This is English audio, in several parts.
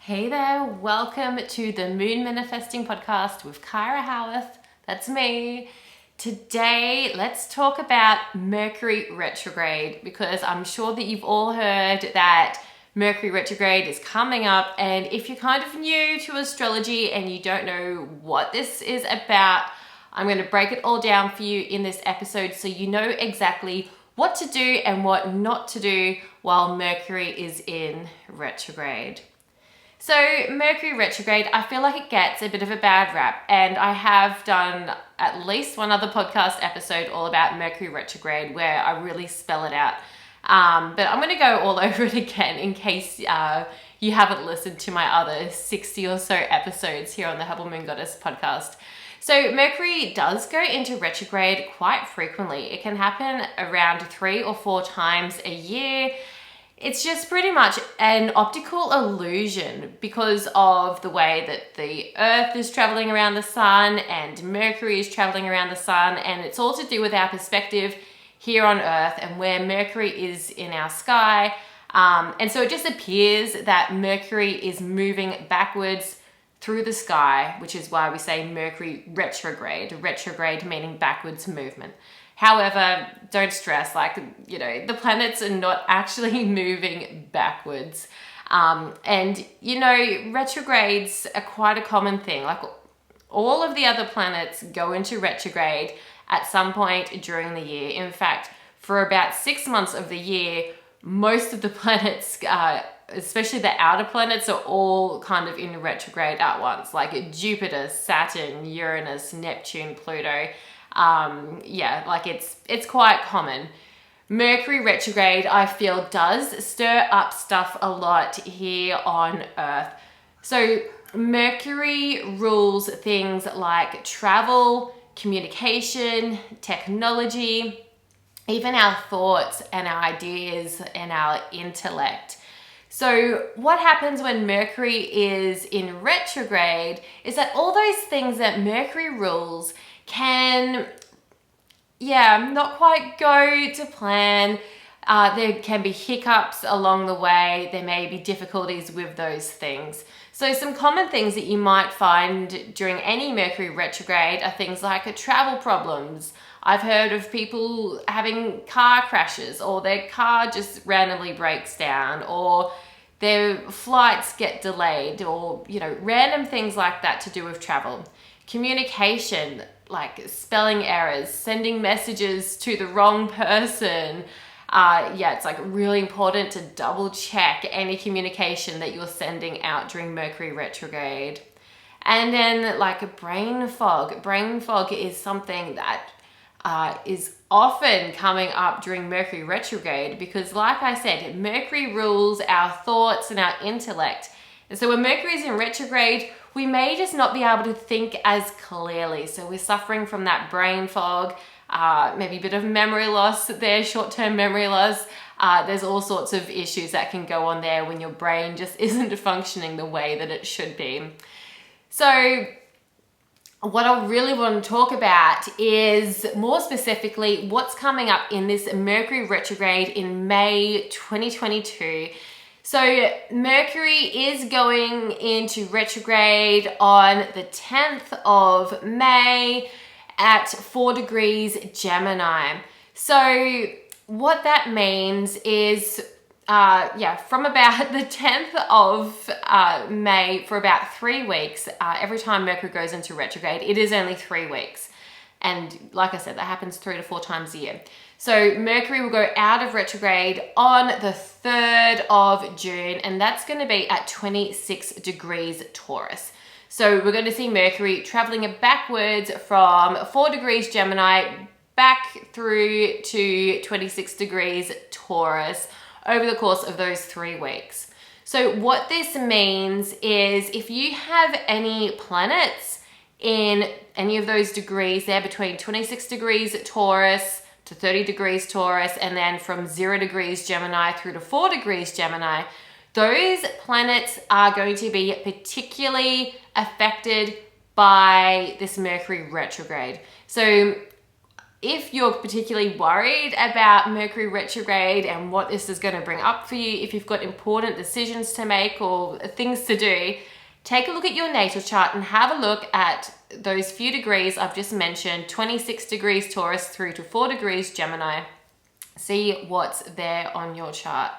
Hey there, welcome to the Moon Manifesting Podcast with Kyra Howearth. That's me. Today, let's talk about Mercury Retrograde because I'm sure that you've all heard that Mercury Retrograde is coming up, and if you're kind of new to astrology and you don't know what this is about, I'm going to break it all down for you in this episode so you know exactly what to do and what not to do while Mercury is in retrograde. So Mercury retrograde, I feel like it gets a bit of a bad rap, and I have done at least one other podcast episode all about Mercury retrograde where I really spell it out. But I'm going to go all over it again in case you haven't listened to my other 60 or so episodes here on the Helpful Moon Goddess podcast. So Mercury does go into retrograde quite frequently. It can happen around 3 or 4 times a year. It's just pretty much an optical illusion because of the way that the Earth is traveling around the sun and Mercury is traveling around the sun, and it's all to do with our perspective here on Earth and where Mercury is in our sky. And so it just appears that Mercury is moving backwards through the sky, which is why we say Mercury retrograde, retrograde meaning backwards movement. However, don't stress, the planets are not actually moving backwards. Retrogrades are quite a common thing. Like all of the other planets go into retrograde at some point during the year. In fact, for about 6 months of the year, most of the planets, especially the outer planets, are all kind of in retrograde at once, like Jupiter, Saturn, Uranus, Neptune, Pluto. It's quite common. Mercury retrograde, I feel, does stir up stuff a lot here on Earth. So Mercury rules things like travel, communication, technology, even our thoughts and our ideas and our intellect. So what happens when Mercury is in retrograde is that all those things that Mercury rules can, not quite go to plan. There can be hiccups along the way. There may be difficulties with those things. So some common things that you might find during any Mercury retrograde are things like travel problems. I've heard of people having car crashes, or their car just randomly breaks down, or their flights get delayed, or, random things like that to do with travel. Communication, like spelling errors, sending messages to the wrong person. It's really important to double check any communication that you're sending out during Mercury retrograde. And then brain fog. Brain fog is something that is often coming up during Mercury retrograde because, like I said, Mercury rules our thoughts and our intellect. And so when Mercury is in retrograde, we may just not be able to think as clearly. So we're suffering from that brain fog, maybe a bit of memory loss there, short-term memory loss. There's all sorts of issues that can go on there when your brain just isn't functioning the way that it should be. So what I really want to talk about is more specifically what's coming up in this Mercury retrograde in May 2022. So Mercury is going into retrograde on the 10th of May at 4 degrees Gemini. So what that means is, from about the 10th of May for about 3 weeks, every time Mercury goes into retrograde, it is only 3 weeks. And like I said, that happens 3 to 4 times a year. So Mercury will go out of retrograde on the 3rd of June, and that's going to be at 26 degrees Taurus. So we're going to see Mercury traveling backwards from 4 degrees Gemini back through to 26 degrees Taurus over the course of those 3 weeks. So what this means is if you have any planets in any of those degrees there between 26 degrees Taurus to 30 degrees Taurus, and then from 0 degrees Gemini through to 4 degrees Gemini, those planets are going to be particularly affected by this Mercury retrograde. So if you're particularly worried about Mercury retrograde and what this is going to bring up for you, if you've got important decisions to make or things to do, take a look at your natal chart and have a look at those few degrees I've just mentioned, 26 degrees Taurus through to 4 degrees Gemini. See what's there on your chart.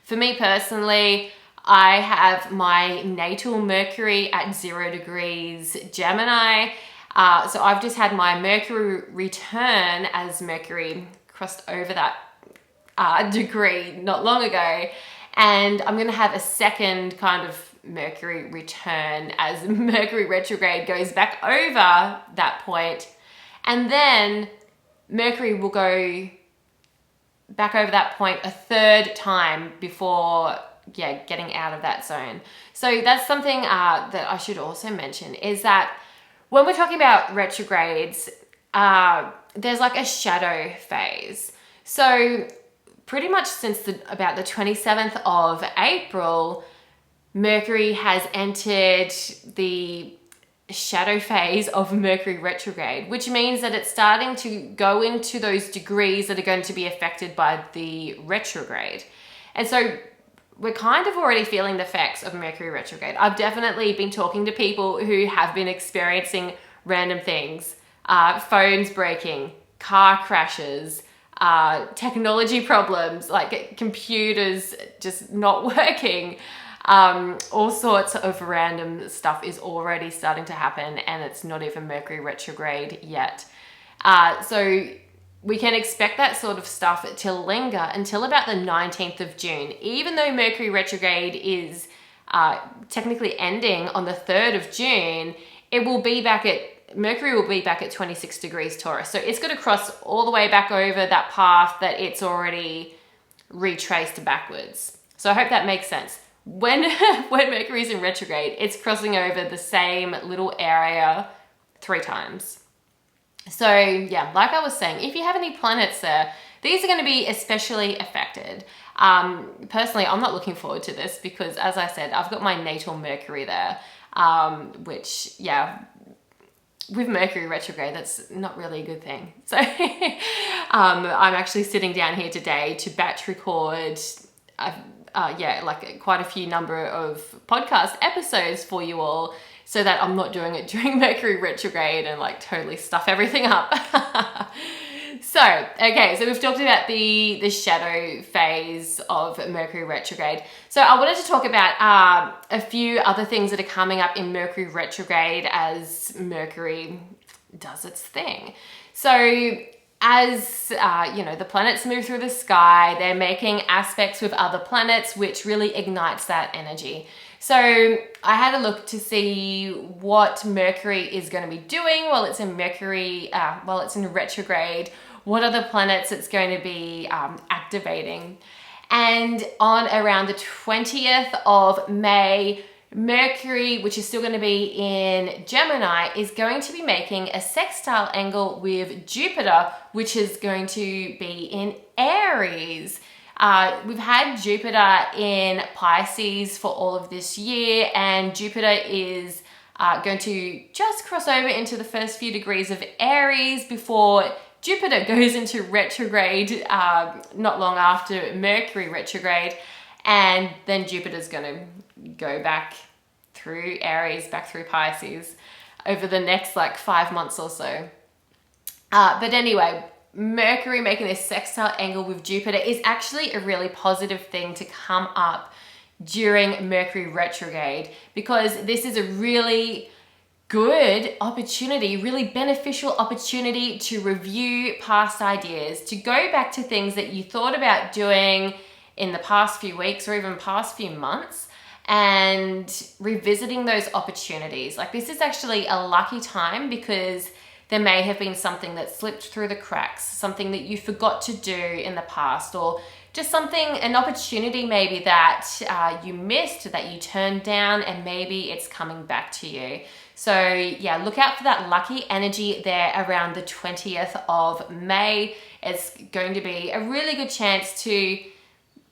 For me personally, I have my natal Mercury at 0 degrees Gemini. So I've just had my Mercury return as Mercury crossed over that degree not long ago. And I'm going to have a second kind of Mercury return as Mercury retrograde goes back over that point. And then Mercury will go back over that point a third time before getting out of that zone. So that's something that I should also mention, is that when we're talking about retrogrades, there's like a shadow phase. So pretty much since about the 27th of April, Mercury has entered the shadow phase of Mercury retrograde, which means that it's starting to go into those degrees that are going to be affected by the retrograde. And so we're kind of already feeling the effects of Mercury retrograde. I've definitely been talking to people who have been experiencing random things, phones breaking, car crashes, technology problems, like computers just not working. All sorts of random stuff is already starting to happen, and it's not even Mercury retrograde yet. So we can expect that sort of stuff to linger until about the 19th of June. Even though Mercury retrograde is technically ending on the 3rd of June, Mercury will be back at 26 degrees Taurus. So it's going to cross all the way back over that path that it's already retraced backwards. So I hope that makes sense. When Mercury's in retrograde, it's crossing over the same little area 3 times. So yeah, like I was saying, if you have any planets there, these are going to be especially affected. Personally, I'm not looking forward to this because, as I said, I've got my natal Mercury there, which, with Mercury retrograde, that's not really a good thing. So I'm actually sitting down here today to batch record like quite a few number of podcast episodes for you all, so that I'm not doing it during Mercury retrograde and like totally stuff everything up. So we've talked about the shadow phase of Mercury retrograde. So I wanted to talk about a few other things that are coming up in Mercury retrograde as Mercury does its thing. So as the planets move through the sky, they're making aspects with other planets, which really ignites that energy. So I had a look to see what Mercury is going to be doing while it's in retrograde, what other planets it's going to be activating. And on around the 20th of May, Mercury, which is still going to be in Gemini, is going to be making a sextile angle with Jupiter, which is going to be in Aries. We've had Jupiter in Pisces for all of this year, and Jupiter is going to just cross over into the first few degrees of Aries before Jupiter goes into retrograde not long after Mercury retrograde, and then Jupiter's going to go back through Aries, back through Pisces over the next 5 months or so. But anyway, Mercury making this sextile angle with Jupiter is actually a really positive thing to come up during Mercury retrograde, because this is a really good opportunity, really beneficial opportunity to review past ideas, to go back to things that you thought about doing in the past few weeks or even past few months, and revisiting those opportunities. This is actually a lucky time because there may have been something that slipped through the cracks, something that you forgot to do in the past, or just an opportunity maybe that you missed, that you turned down, and maybe it's coming back to you. So yeah, look out for that lucky energy there around the 20th of May. It's going to be a really good chance to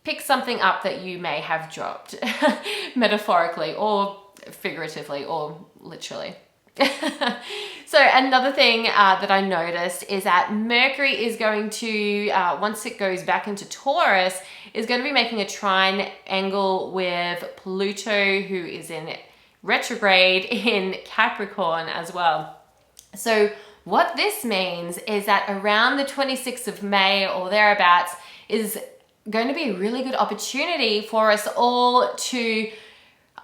pick something up that you may have dropped, metaphorically or figuratively or literally. So another thing that I noticed is that Mercury is going to, once it goes back into Taurus, is going to be making a trine angle with Pluto, who is in retrograde in Capricorn as well. So what this means is that around the 26th of May or thereabouts is going to be a really good opportunity for us all to,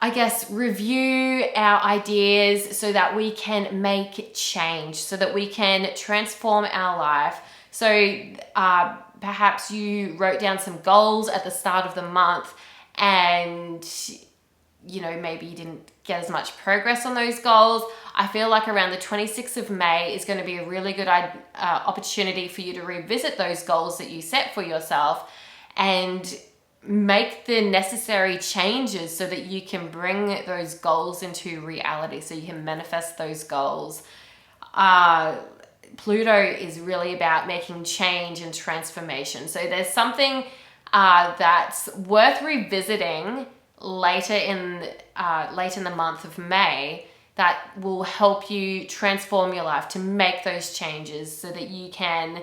I guess, review our ideas so that we can make change, so that we can transform our life. So perhaps you wrote down some goals at the start of the month and, you know, maybe you didn't get as much progress on those goals. I feel like around the 26th of May is going to be a really good opportunity for you to revisit those goals that you set for yourself and make the necessary changes so that you can bring those goals into reality, so you can manifest those goals. Pluto is really about making change and transformation. So there's something that's worth revisiting later in the month of May that will help you transform your life, to make those changes so that you can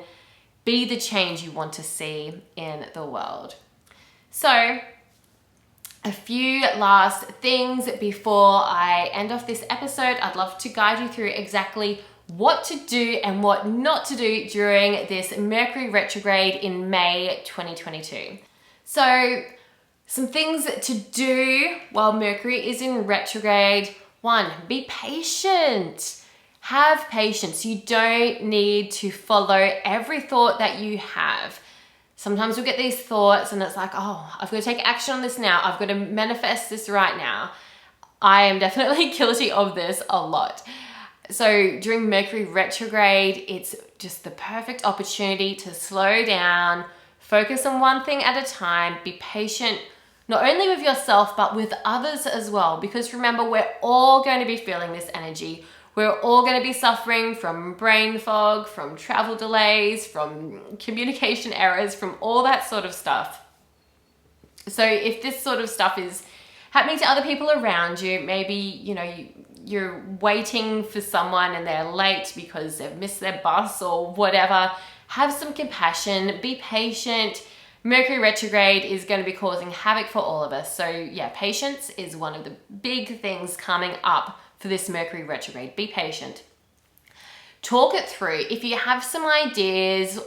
be the change you want to see in the world. So, a few last things before I end off this episode. I'd love to guide you through exactly what to do and what not to do during this Mercury retrograde in May 2022. So, some things to do while Mercury is in retrograde. 1, be patient. Have patience. You don't need to follow every thought that you have. Sometimes we get these thoughts and it's like, oh, I've got to take action on this now. I've got to manifest this right now. I am definitely guilty of this a lot. So during Mercury retrograde, it's just the perfect opportunity to slow down, focus on one thing at a time, be patient, not only with yourself, but with others as well. Because remember, we're all going to be feeling this energy. We're all going to be suffering from brain fog, from travel delays, from communication errors, from all that sort of stuff. So if this sort of stuff is happening to other people around you, maybe, you know, you're waiting for someone and they're late because they've missed their bus or whatever, have some compassion, be patient. Mercury retrograde is going to be causing havoc for all of us. So yeah, patience is one of the big things coming up for this Mercury retrograde. Be patient. Talk it through. If you have some ideas,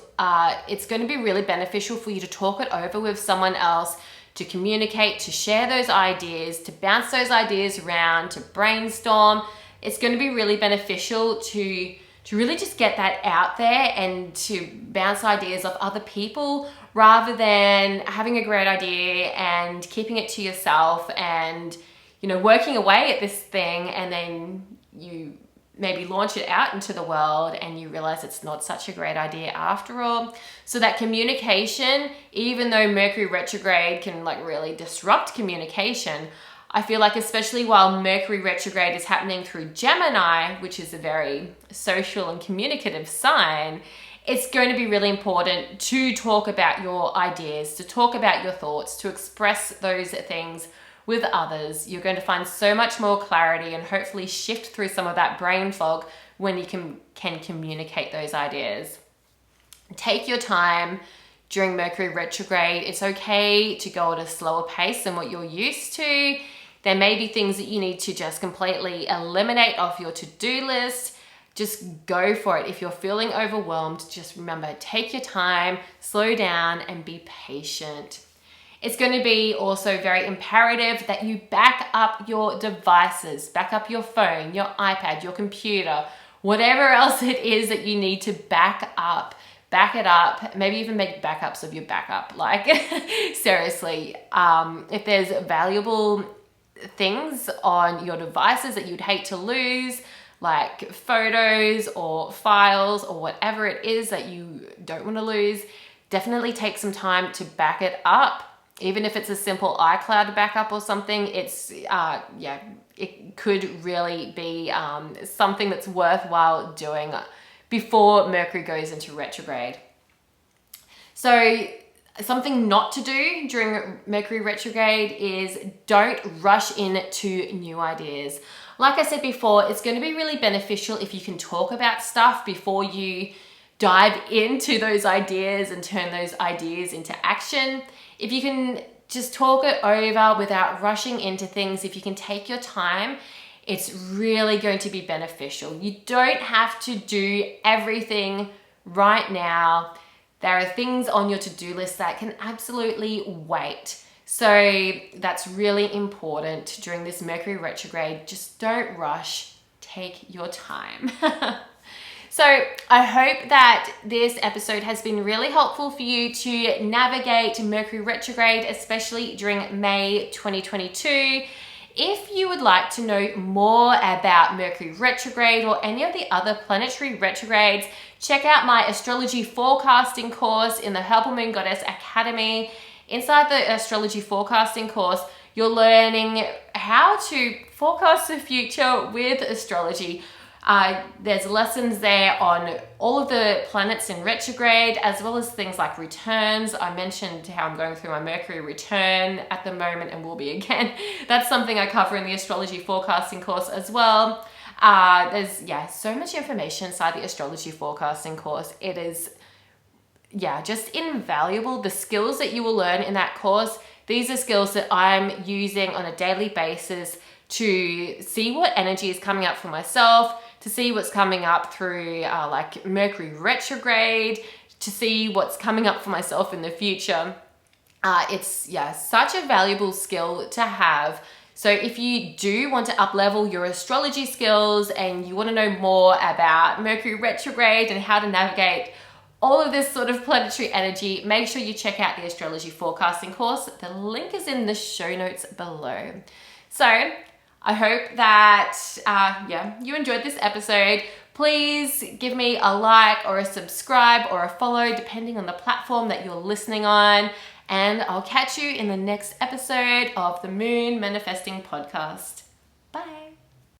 it's going to be really beneficial for you to talk it over with someone else, to communicate, to share those ideas, to bounce those ideas around, to brainstorm. It's going to be really beneficial to really just get that out there and to bounce ideas off other people rather than having a great idea and keeping it to yourself and, you know, working away at this thing and then you maybe launch it out into the world and you realize it's not such a great idea after all. So that communication, even though Mercury retrograde can like really disrupt communication, I feel like especially while Mercury retrograde is happening through Gemini, which is a very social and communicative sign, it's going to be really important to talk about your ideas, to talk about your thoughts, to express those things with others. You're going to find so much more clarity and hopefully shift through some of that brain fog when you can communicate those ideas. Take your time during Mercury retrograde. It's okay to go at a slower pace than what you're used to. There may be things that you need to just completely eliminate off your to-do list. Just go for it. If you're feeling overwhelmed, just remember, take your time, slow down, and be patient. It's going to be also very imperative that you back up your devices, back up your phone, your iPad, your computer, whatever else it is that you need to back it up, maybe even make backups of your backup. Like, seriously, if there's valuable things on your devices that you'd hate to lose, like photos or files or whatever it is that you don't want to lose, definitely take some time to back it up. Even if it's a simple iCloud backup or something, it's, it could really be something that's worthwhile doing before Mercury goes into retrograde. So Something not to do during Mercury retrograde is don't rush into new ideas. Like I said before, it's going to be really beneficial if you can talk about stuff before you dive into those ideas and turn those ideas into action. If you can just talk it over without rushing into things, if you can take your time, it's really going to be beneficial. You don't have to do everything right now. There are things on your to-do list that can absolutely wait. So that's really important during this Mercury retrograde. Just don't rush. Take your time. So I hope that this episode has been really helpful for you to navigate Mercury retrograde, especially during May 2022. If you would like to know more about Mercury retrograde or any of the other planetary retrogrades, check out my astrology forecasting course in the Purple Moon Goddess Academy. Inside the astrology forecasting course, you're learning how to forecast the future with astrology. There's lessons there on all of the planets in retrograde, as well as things like returns. I mentioned how I'm going through my Mercury return at the moment and will be again. That's something I cover in the astrology forecasting course as well. There's so much information inside the astrology forecasting course. It is just invaluable. The skills that you will learn in that course, these are skills that I'm using on a daily basis to see what energy is coming up for myself, to see what's coming up through like Mercury retrograde, to see what's coming up for myself in the future. It's such a valuable skill to have. So if you do want to up-level your astrology skills and you want to know more about Mercury retrograde and how to navigate all of this sort of planetary energy, make sure you check out the astrology forecasting course. The link is in the show notes below. So I hope that you enjoyed this episode. Please give me a like or a subscribe or a follow, depending on the platform that you're listening on. And I'll catch you in the next episode of the Moon Manifesting Podcast. Bye.